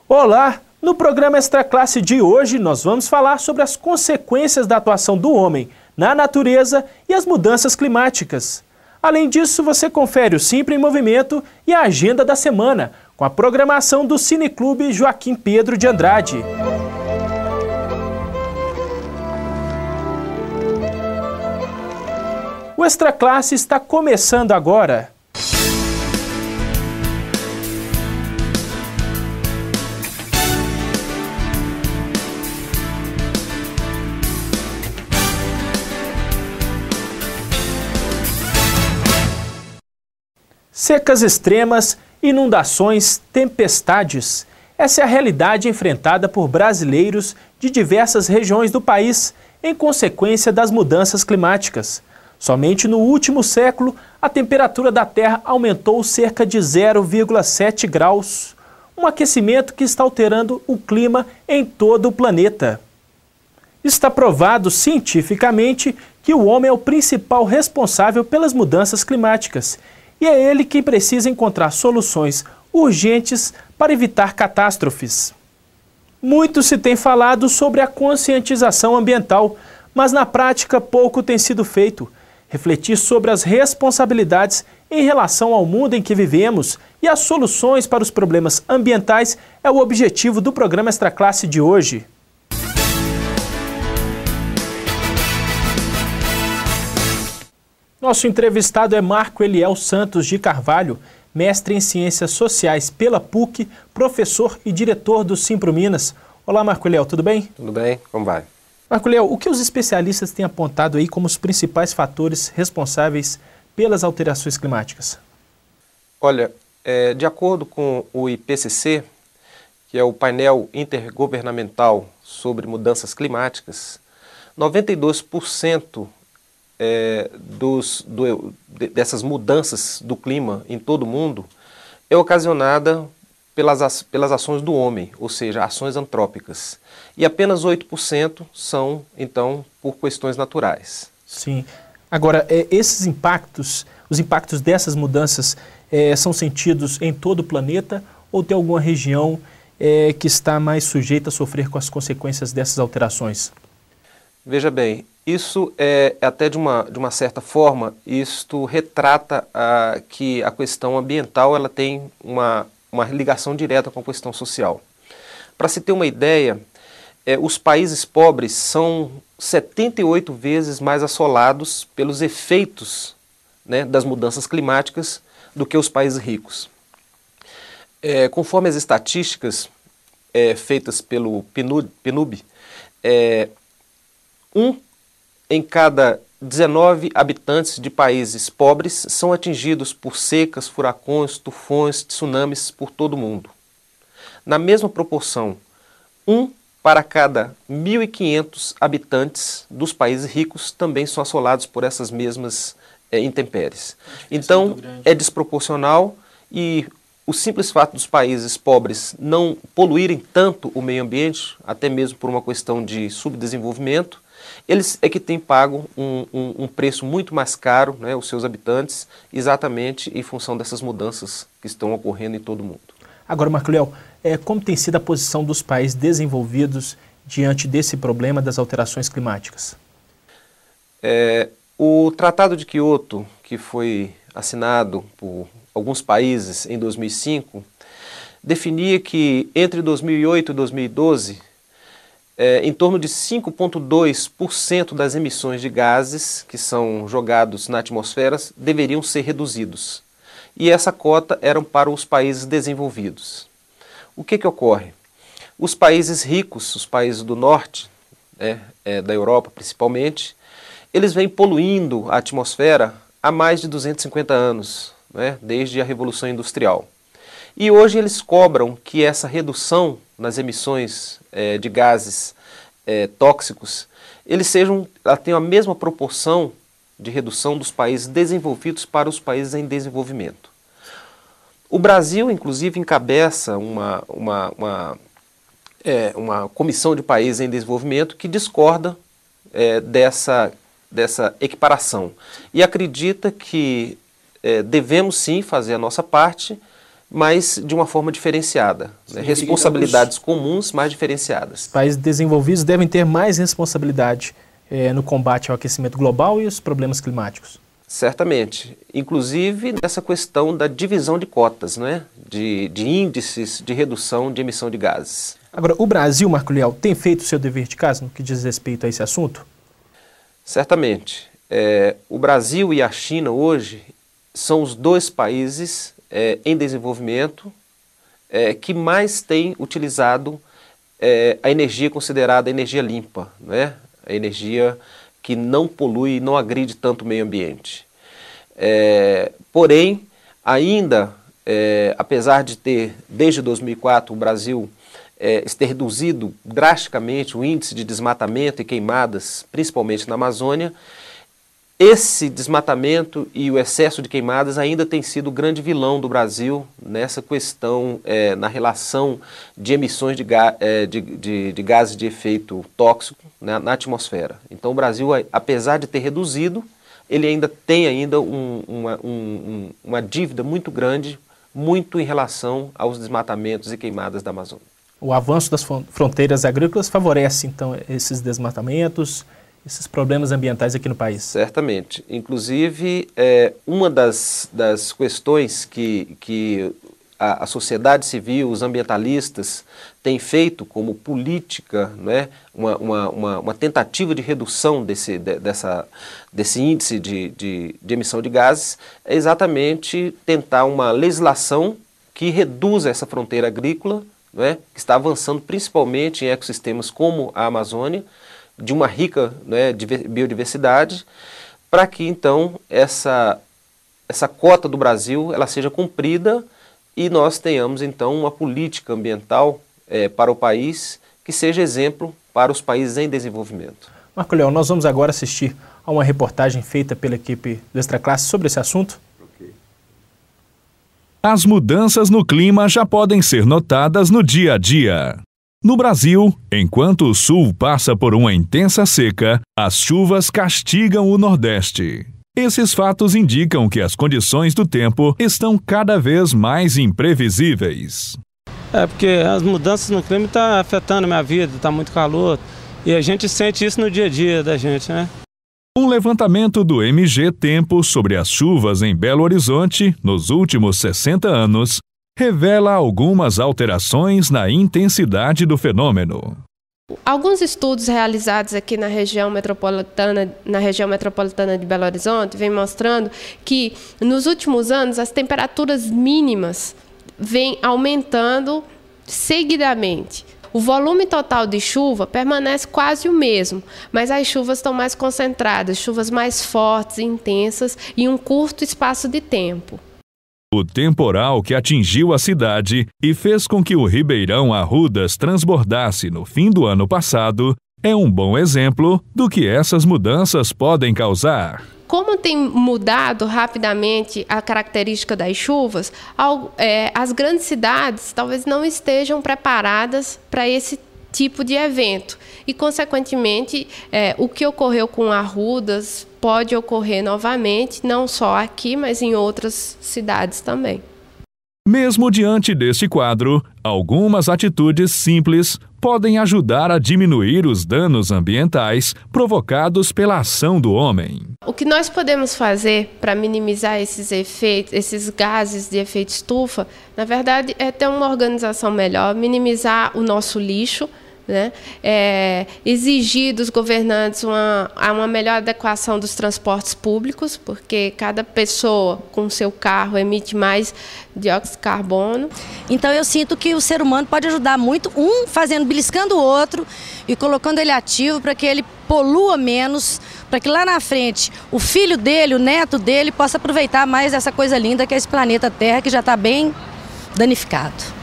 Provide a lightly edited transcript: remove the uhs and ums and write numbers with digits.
Olá! No programa Extra Classe de hoje, nós vamos falar sobre as consequências da atuação do homem na natureza e as mudanças climáticas. Além disso, você confere o Simpre em Movimento e a agenda da semana, com a programação do Cineclube Joaquim Pedro de Andrade. O Extra Classe está começando agora. Secas extremas, inundações, tempestades. Essa é a realidade enfrentada por brasileiros de diversas regiões do país em consequência das mudanças climáticas. Somente no último século, a temperatura da Terra aumentou cerca de 0,7 graus, um aquecimento que está alterando o clima em todo o planeta. Está provado cientificamente que o homem é o principal responsável pelas mudanças climáticas. E é ele quem precisa encontrar soluções urgentes para evitar catástrofes. Muito se tem falado sobre a conscientização ambiental, mas na prática pouco tem sido feito. Refletir sobre as responsabilidades em relação ao mundo em que vivemos e as soluções para os problemas ambientais é o objetivo do programa Extra Classe de hoje. Nosso entrevistado é Marco Eliel Santos de Carvalho, mestre em Ciências Sociais pela PUC, professor e diretor do Simpro Minas. Olá, Marco Eliel, tudo bem? Tudo bem, como vai? Marco Eliel, o que os especialistas têm apontado aí como os principais fatores responsáveis pelas alterações climáticas? Olha, de acordo com o IPCC, que é o painel intergovernamental sobre mudanças climáticas, 92% dessas mudanças do clima em todo o mundo é ocasionada pelas ações do homem, ou seja, ações antrópicas. E apenas 8% são, então, por questões naturais. Sim. Agora, esses impactos, os impactos dessas mudanças são sentidos em todo o planeta ou tem alguma região que está mais sujeita a sofrer com as consequências dessas alterações? Veja bem, isso até de uma certa forma, isto retrata que a questão ambiental ela tem uma ligação direta com a questão social. Para se ter uma ideia, os países pobres são 78 vezes mais assolados pelos efeitos, né, das mudanças climáticas do que os países ricos. Conforme as estatísticas feitas pelo PNUD, em cada 19 habitantes de países pobres são atingidos por secas, furacões, tufões, tsunamis por todo o mundo. Na mesma proporção, 1 para cada 1.500 habitantes dos países ricos também são assolados por essas mesmas intempéries. Então, é desproporcional e o simples fato dos países pobres não poluírem tanto o meio ambiente, até mesmo por uma questão de subdesenvolvimento, eles é que têm pago um preço muito mais caro, né, os seus habitantes, exatamente em função dessas mudanças que estão ocorrendo em todo o mundo. Agora, Marco Eliel, como tem sido a posição dos países desenvolvidos diante desse problema das alterações climáticas? O Tratado de Kyoto, que foi assinado por alguns países em 2005, definia que entre 2008 e 2012, em torno de 5,2% das emissões de gases que são jogados na atmosfera deveriam ser reduzidos. E essa cota era para os países desenvolvidos. O que ocorre? Os países ricos, os países do norte, da Europa principalmente, eles vêm poluindo a atmosfera há mais de 250 anos, né, desde a Revolução Industrial. E hoje eles cobram que essa redução nas emissões de gases tóxicos, ela tenha a mesma proporção de redução dos países desenvolvidos para os países em desenvolvimento. O Brasil, inclusive, encabeça uma comissão de países em desenvolvimento que discorda dessa equiparação e acredita que devemos sim fazer a nossa parte mas de uma forma diferenciada, né? Responsabilidades comuns, mas diferenciadas. Os países desenvolvidos devem ter mais responsabilidade no combate ao aquecimento global e os problemas climáticos. Certamente, inclusive nessa questão da divisão de cotas, né? de índices de redução de emissão de gases. Agora, o Brasil, Marco Leal, tem feito o seu dever de casa no que diz respeito a esse assunto? Certamente. O Brasil e a China hoje são os dois países em desenvolvimento que mais têm utilizado a energia considerada energia limpa, né? A energia que não polui e não agride tanto o meio ambiente. Porém, ainda, apesar de ter, desde 2004, o Brasil ter reduzido drasticamente o índice de desmatamento e queimadas, principalmente na Amazônia, esse desmatamento e o excesso de queimadas ainda tem sido o grande vilão do Brasil nessa questão, na relação de emissões de gases de efeito tóxico, né, na atmosfera. Então o Brasil, apesar de ter reduzido, ele ainda tem uma dívida muito grande, muito em relação aos desmatamentos e queimadas da Amazônia. O avanço das fronteiras agrícolas favorece, então, esses desmatamentos, esses problemas ambientais aqui no país? Certamente. Inclusive, uma das questões que a sociedade civil, os ambientalistas, têm feito como política, né, uma tentativa de redução desse índice de emissão de gases, é exatamente tentar uma legislação que reduza essa fronteira agrícola, né, que está avançando principalmente em ecossistemas como a Amazônia, de uma rica, né, biodiversidade, para que então essa cota do Brasil ela seja cumprida e nós tenhamos então uma política ambiental para o país que seja exemplo para os países em desenvolvimento. Marco Leal, nós vamos agora assistir a uma reportagem feita pela equipe do Extra Classe sobre esse assunto. As mudanças no clima já podem ser notadas no dia a dia. No Brasil, enquanto o Sul passa por uma intensa seca, as chuvas castigam o Nordeste. Esses fatos indicam que as condições do tempo estão cada vez mais imprevisíveis. Porque as mudanças no clima estão afetando a minha vida, está muito calor, e a gente sente isso no dia a dia da gente, né? Um levantamento do MG Tempo sobre as chuvas em Belo Horizonte nos últimos 60 anos revela algumas alterações na intensidade do fenômeno. Alguns estudos realizados aqui na região metropolitana de Belo Horizonte vêm mostrando que nos últimos anos as temperaturas mínimas vêm aumentando seguidamente. O volume total de chuva permanece quase o mesmo, mas as chuvas estão mais concentradas, chuvas mais fortes, intensas em um curto espaço de tempo. O temporal que atingiu a cidade e fez com que o Ribeirão Arrudas transbordasse no fim do ano passado é um bom exemplo do que essas mudanças podem causar. Como tem mudado rapidamente a característica das chuvas, as grandes cidades talvez não estejam preparadas para esse tipo de evento. E, consequentemente, o que ocorreu com Arrudas pode ocorrer novamente, não só aqui, mas em outras cidades também. Mesmo diante deste quadro, algumas atitudes simples podem ajudar a diminuir os danos ambientais provocados pela ação do homem. O que nós podemos fazer para minimizar esses efeitos, esses gases de efeito estufa, na verdade, é ter uma organização melhor, minimizar o nosso lixo, né? Exigir dos governantes uma melhor adequação dos transportes públicos, porque cada pessoa com seu carro emite mais dióxido de carbono. Então eu sinto que o ser humano pode ajudar muito, beliscando o outro e colocando ele ativo para que ele polua menos, para que lá na frente o filho dele, o neto dele possa aproveitar mais essa coisa linda que é esse planeta Terra, que já está bem danificado.